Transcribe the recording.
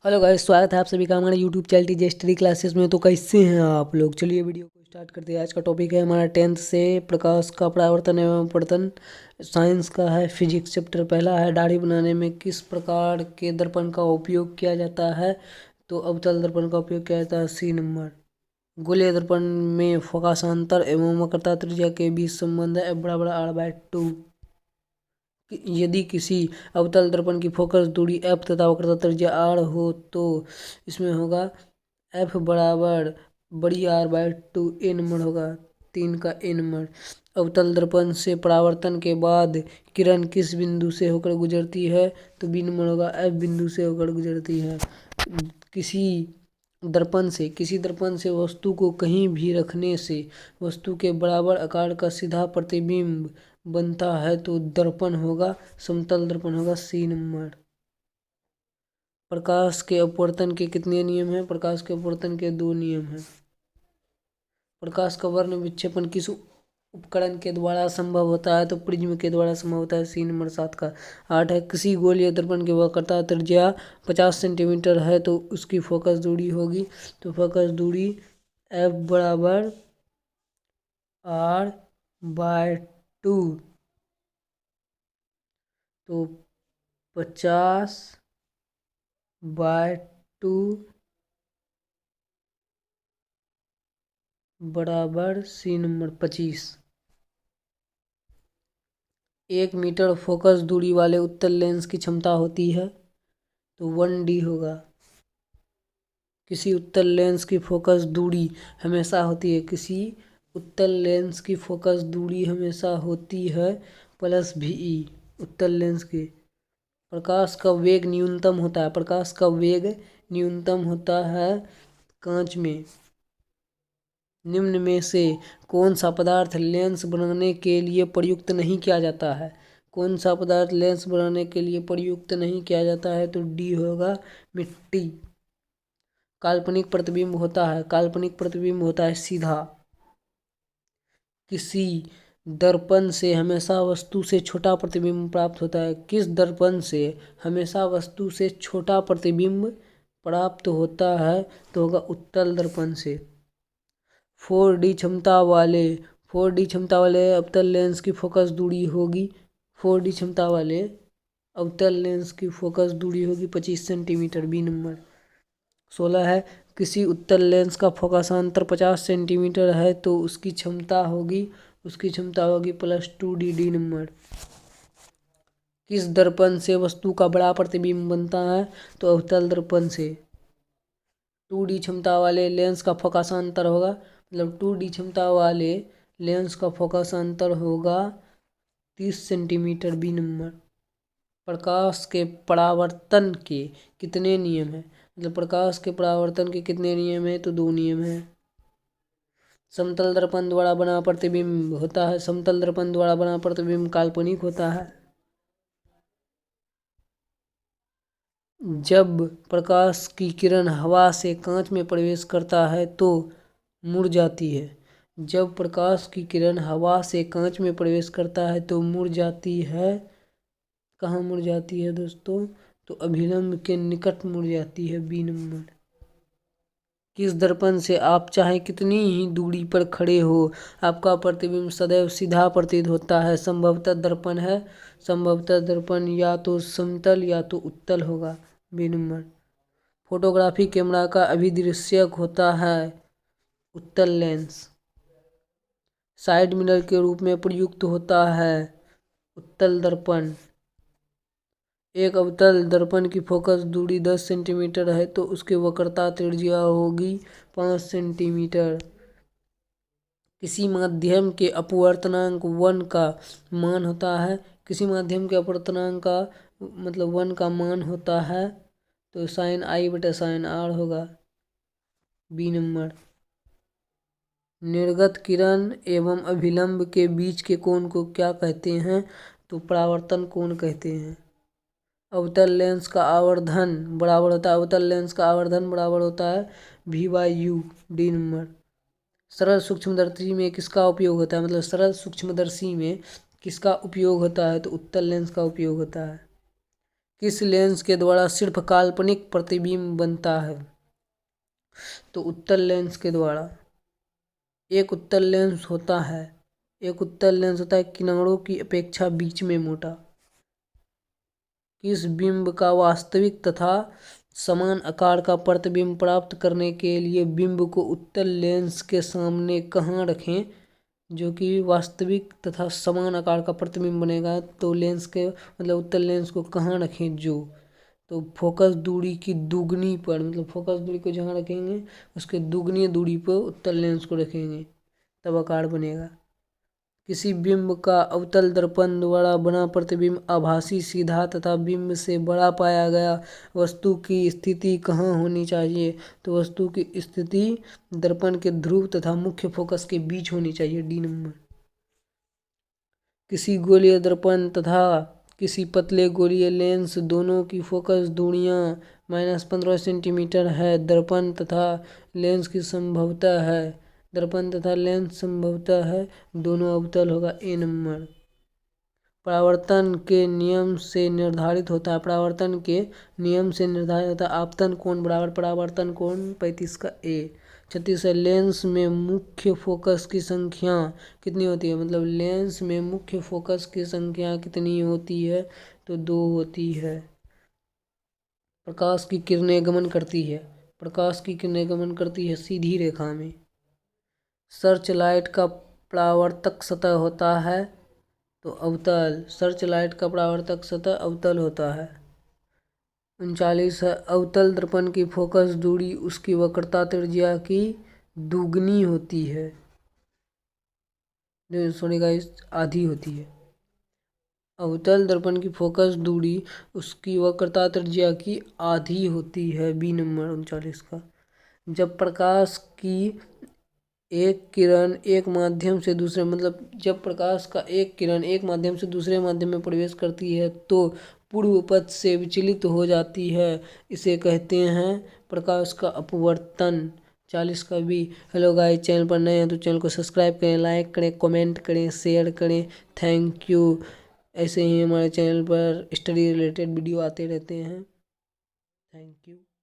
Hello guys, स्वागत है आप सभी का हमारे YouTube channel TJ study classes में। तो कैसे हैं आप लोग? चलिए वीडियो को स्टार्ट करते हैं। आज का टॉपिक है हमारा 10th से प्रकाश का परावर्तन एवं अपवर्तन। साइंस का है, फिजिक्स चैप्टर पहला है। दाढ़ी बनाने में किस प्रकार के दर्पण का उपयोग किया जाता है? तो अवतल दर्पण का उपयोग किया जाता है। C number. गोलीय दर्पण में फोकासांतर एवं वक्रता त्रिज्या के बीच संबंध है F = R/2। यदि किसी अवतल दर्पण की फोकस दूरी f तथा वक्रता त्रिज्या r हो तो इसमें होगा f बराबर बड़ी R/2। ए नंबर होगा 3 का ए नंबर। अवतल दर्पण से परावर्तन के बाद किरण किस बिंदु से होकर गुजरती है? तो बी नंबर होगा F बिंदु से होकर गुजरती है। किसी दर्पण से वस्तु को कहीं भी रखने से वस्तु के बराबर आकार का सीधा प्रतिबिंब बनता है तो दर्पण होगा, समतल दर्पण होगा। सी नंबर। प्रकाश के अपवर्तन के कितने नियम हैं? प्रकाश के अपवर्तन के 2 नियम हैं। प्रकाश का वर्ण विक्षेपण किस उपकरण के द्वारा संभव होता है? तो प्रिज्म के द्वारा संभव होता है। सी नंबर 7 का 8 है। किसी गोलीय दर्पण की वक्रता त्रिज्या 50 सेंटीमीटर है तो उसकी फोकस दूरी होगी, तो फोकस दूरी F बराबर R/2। तो 50/2 बराबर सी नंबर 25। 1 मीटर फोकस दूरी वाले उत्तल लेंस की क्षमता होती है, तो 1D होगा। किसी उत्तल लेंस की फोकस दूरी हमेशा होती है, किसी उत्तल लेंस की फोकस दूरी हमेशा होती है +VE उत्तल लेंस की। प्रकाश का वेग न्यूनतम होता है, प्रकाश का वेग न्यूनतम होता है कांच में। निम्न में से कौन सा पदार्थ लेंस बनाने के लिए प्रयुक्त नहीं किया जाता है? कौन सा पदार्थ लेंस बनाने के लिए प्रयुक्त नहीं किया जाता है? तो डी होगा मिट्टी। काल्पनिक प्रतिबिंब होता है, काल्पनिक प्रतिबिंब होता है सीधा। किसी दर्पण से हमेशा वस्तु से छोटा प्रतिबिंब प्राप्त होता है। किस दर्पण से हमेशा वस्तु से छोटा प्रतिबिंब प्राप्त होता है? तो होगा उत्तल दर्पण से। 4D क्षमता वाले अवतल लेंस की फोकस दूरी होगी 4D क्षमता वाले अवतल लेंस की फोकस दूरी होगी 25 सेंटीमीटर। B number. 16 है। किसी उत्तल लेंस का फोकसांतर 50 सेंटीमीटर है तो उसकी क्षमता होगी +2D। D number. किस दर्पण से वस्तु का बड़ा प्रतिबिंब बनता है? तो अवतल दर्पण से। 2D क्षमता वाले लेंस का फोकसांतर होगा, मतलब 2D क्षमता वाले लेंस का फोकसांतर होगा 30 सेंटीमीटर। B number. प्रकाश के परावर्तन के कितने नियम हैं? मतलब प्रकाश के परावर्तन के कितने नियम हैं? तो 2 नियम हैं। समतल दर्पण द्वारा बना प्रतिबिंब होता है, समतल दर्पण द्वारा बना प्रतिबिंब काल्पनिक होता है। जब प्रकाश की किरण हवा से कांच में प्रवेश करता है तो मुड़ जाती है। जब प्रकाश की किरण हवा से कांच में प्रवेश करता है तो मुड़ जाती है। कहाँ मुड़ जाती है दोस्तों? तो अभिलंब के निकट मुड़ जाती है। B number. किस दर्पण से आप चाहे कितनी ही दूरी पर खड़े हो आपका प्रतिबिंब सदैव सीधा प्रतीत होता है? संभवतः दर्पण या तो समतल या तो उत्तल होगा। B number. फोटोग्राफी कैमरा का अभिदृश्यक होता है उत्तल लेंस। साइड मिरर के रूप में प्रयुक्त होता है उत्तल दर्पण। एक अवतल दर्पण की फोकस दूरी 10 सेंटीमीटर है तो उसकी वक्रता त्रिज्या होगी 5 सेंटीमीटर। किसी माध्यम के अपवर्तनांक 1 का मान होता है, किसी माध्यम के अपवर्तनांक का मतलब 1 का मान होता है तो sin I/sin R होगा। B number. निर्गत किरण एवं अभिलंब के बीच के कोण को क्या कहते हैं? तो परावर्तन कोण कहते हैं। अवतल लेंस का आवर्धन बराबर होता है V/U। D number. सरल सूक्ष्मदर्शी में किसका उपयोग होता है? मतलब सरल सूक्ष्मदर्शी में किसका उपयोग होता है? तो उत्तल लेंस का उपयोग होता है। किस लेंस के द्वारा सिर्फ काल्पनिक प्रतिबिंब बनता है? तो उत्तल लेंस के द्वारा। एक उत्तल लेंस होता है किनारों की अपेक्षा बीच में मोटा। किस बिंब का वास्तविक तथा समान आकार का प्रतिबिंब प्राप्त करने के लिए बिंब को उत्तल लेंस के सामने कहाँ रखें जो कि वास्तविक तथा समान आकार का प्रतिबिंब बनेगा? तो लेंस के मतलब उत्तल लेंस को कहाँ रखें तो फोकस दूरी की दुगनी पर, मतलब फोकस दूरी को जहाँ रखेंगे उसके दुगनी दूरी पर उत्तल लेंस को रखेंगे, तब आकार बनेगा। किसी बिंब का अवतल दर्पण द्वारा बना प्रतिबिंब आभासी, सीधा तथा बिंब से बड़ा पाया गया वस्तु की स्थिति कहाँ होनी चाहिए? तो वस्तु की स्थिति दर्पण के ध्रुव तथा मुख्य फोकस के बीच होनी चाहिए, डी नंबर। किसी गोलीय दर्पण तथा किसी पतले गोलीय लेंस दोनों की फोकस दूरियां -15 सेंटीमीटर है। दर्पण तथा लेंस संभवतः है दोनों अवतल होगा, ए नंबर। परावर्तन के नियम से निर्धारित होता है आपतन कोण बराबर परावर्तन कोण 35 का ए। 36 है, लेंस में मुख्य फोकस की संख्या कितनी होती है? मतलब लेंस में मुख्य फोकस की संख्या कितनी होती है? तो 2 होती है। प्रकाश की किरणें गमन करती है सीधी रेखा में। सर्च लाइट का परावर्तक सतह होता है तो अवतल। सर्च लाइट का परावर्तक सतह अवतल होता है। 39 है, अवतल दर्पण की फोकस दूरी उसकी वक्रता त्रिज्या की दुगनी होती है, सॉरी गाइस, आधी होती है। अवतल दर्पण की फोकस दूरी उसकी वक्रता त्रिज्या की आधी होती है, बी नंबर 39 का। जब प्रकाश की एक किरण एक माध्यम से दूसरे जब प्रकाश का एक किरण एक माध्यम से दूसरे माध्यम में प्रवेश करती है तो पूर्व पथ से विचलित हो जाती है, इसे कहते हैं प्रकाश का अपवर्तन। 40 का भी। हेलो गाइस, चैनल पर नए हैं तो चैनल को सब्सक्राइब करें, लाइक करें, कमेंट करें, शेयर करें। Thank you. ऐसे ही हमारे चैनल पर स्टडी रिलेटेड वीडियो आते रहते हैं। Thank you.